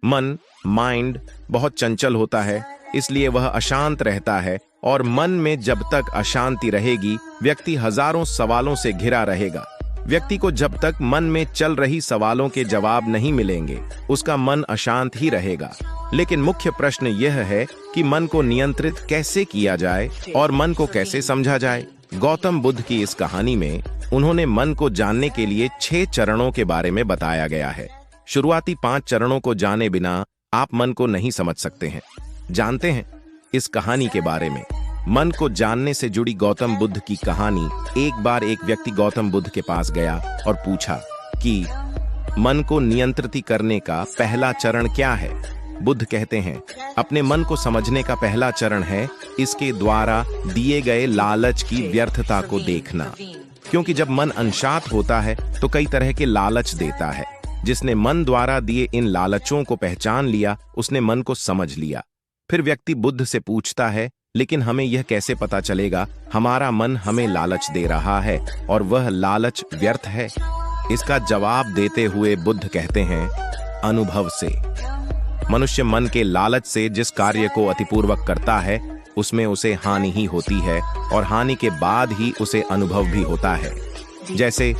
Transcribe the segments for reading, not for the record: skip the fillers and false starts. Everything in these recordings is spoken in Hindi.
मन माइंड बहुत चंचल होता है, इसलिए वह अशांत रहता है और मन में जब तक अशांति रहेगी व्यक्ति हजारों सवालों से घिरा रहेगा। व्यक्ति को जब तक मन में चल रही सवालों के जवाब नहीं मिलेंगे उसका मन अशांत ही रहेगा। लेकिन मुख्य प्रश्न यह है कि मन को नियंत्रित कैसे किया जाए और मन को कैसे समझा जाए। गौतम बुद्ध की इस कहानी में उन्होंने मन को जानने के लिए 6 चरणों के बारे में बताया गया है। शुरुआती 5 चरणों को जाने बिना आप मन को नहीं समझ सकते हैं। जानते हैं इस कहानी के बारे में। मन को जानने से जुड़ी गौतम बुद्ध की कहानी। एक बार एक व्यक्ति गौतम बुद्ध के पास गया और पूछा कि मन को नियंत्रित करने का पहला चरण क्या है। बुद्ध कहते हैं अपने मन को समझने का पहला चरण है इसके द्वारा दिए गए लालच की व्यर्थता को देखना। क्योंकि जब मन अनशांत होता है तो कई तरह के लालच देता है। जिसने मन द्वारा दिए इन लालचों को पहचान लिया उसने मन को समझ लिया। फिर व्यक्ति बुद्ध से पूछता है लेकिन हमें यह कैसे पता चलेगा हमारा मन हमें लालच दे रहा है और वह लालच व्यर्थ है। इसका जवाब देते हुए बुद्ध कहते हैं अनुभव से। मनुष्य मन के लालच से जिस कार्य को अतिपूर्वक करता है उसमें उसे हानि ही होती है और हानि के बाद ही उसे अनुभव भी होता है। जैसे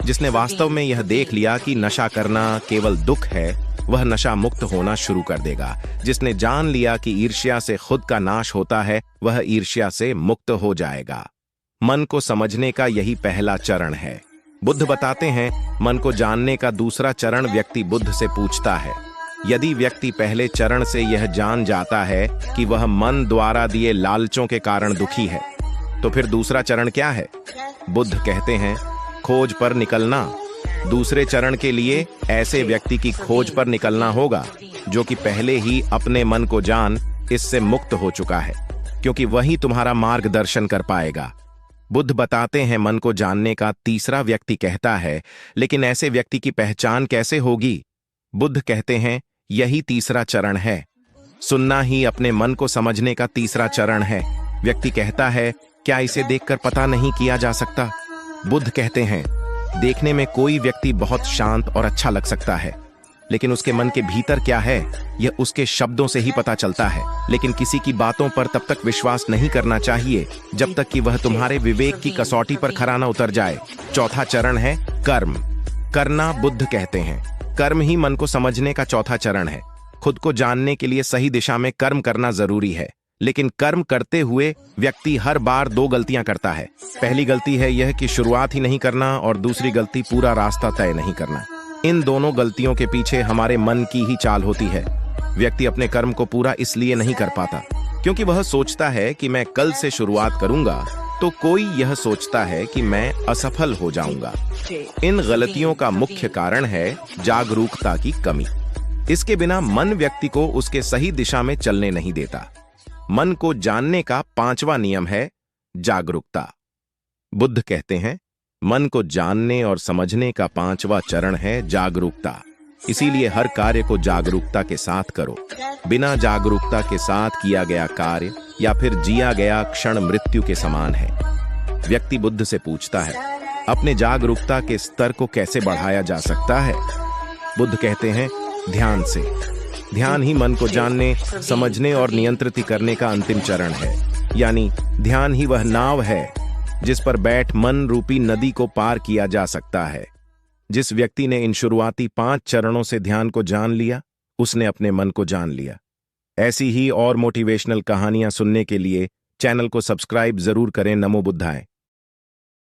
जिसने वास्तव में यह देख लिया कि नशा करना केवल दुख है वह नशा मुक्त होना शुरू कर देगा। जिसने जान लिया कि ईर्ष्या से खुद का नाश होता है वह ईर्ष्या से मुक्त हो जाएगा। मन को समझने का यही पहला चरण है। बुद्ध बताते हैं मन को जानने का दूसरा चरण व्यक्ति बुद्ध से पूछता है। यदि व्यक्ति पहले चरण से यह जान जाता है कि वह मन द्वारा दिए लालचों के कारण दुखी है तो फिर दूसरा चरण क्या है। बुद्ध कहते हैं खोज पर निकलना। दूसरे चरण के लिए ऐसे व्यक्ति की खोज पर निकलना होगा जो कि पहले ही अपने मन को जान इससे मुक्त हो चुका है, क्योंकि वही तुम्हारा मार्गदर्शन कर पाएगा। बुद्ध बताते हैं मन को जानने का तीसरा व्यक्ति कहता है लेकिन ऐसे व्यक्ति की पहचान कैसे होगी। बुद्ध कहते हैं यही तीसरा चरण है। सुनना ही अपने मन को समझने का तीसरा चरण है। व्यक्ति कहता है क्या इसे देखकर पता नहीं किया जा सकता। बुद्ध कहते हैं देखने में कोई व्यक्ति बहुत शांत और अच्छा लग सकता है लेकिन उसके मन के भीतर क्या है यह उसके शब्दों से ही पता चलता है। लेकिन किसी की बातों पर तब तक विश्वास नहीं करना चाहिए जब तक कि वह तुम्हारे विवेक की कसौटी पर खरा न उतर जाए। चौथा चरण है कर्म करना। बुद्ध कहते हैं कर्म ही मन को समझने का चौथा चरण है। खुद को जानने के लिए सही दिशा में कर्म करना जरूरी है, लेकिन कर्म करते हुए व्यक्ति हर बार 2 गलतियां करता है। पहली गलती है यह कि शुरुआत ही नहीं करना और दूसरी गलती पूरा रास्ता तय नहीं करना। इन दोनों गलतियों के पीछे हमारे मन की ही चाल होती है। व्यक्ति अपने कर्म को पूरा इसलिए नहीं कर पाता क्योंकि वह सोचता है कि मैं कल से शुरुआत करूंगा तो कोई यह सोचता है कि मैं असफल हो जाऊंगा। इन गलतियों का मुख्य कारण है जागरूकता की कमी। इसके बिना मन व्यक्ति को उसके सही दिशा में चलने नहीं देता। मन को जानने का 5वां नियम है जागरूकता। बुद्ध कहते हैं मन को जानने और समझने का 5वां चरण है जागरूकता। इसीलिए हर कार्य को जागरूकता के साथ करो। बिना जागरूकता के साथ किया गया कार्य या फिर जिया गया क्षण मृत्यु के समान है। व्यक्ति बुद्ध से पूछता है अपने जागरूकता के स्तर को कैसे बढ़ाया जा सकता है। बुद्ध कहते हैं ध्यान से। ध्यान ही मन को जानने, समझने और नियंत्रित करने का अंतिम चरण है। यानी ध्यान ही वह नाव है जिस पर बैठ मन रूपी नदी को पार किया जा सकता है। जिस व्यक्ति ने इन शुरुआती 5 चरणों से ध्यान को जान लिया उसने अपने मन को जान लिया। ऐसी ही और मोटिवेशनल कहानियां सुनने के लिए चैनल को सब्सक्राइब जरूर करें। नमो बुद्धाय।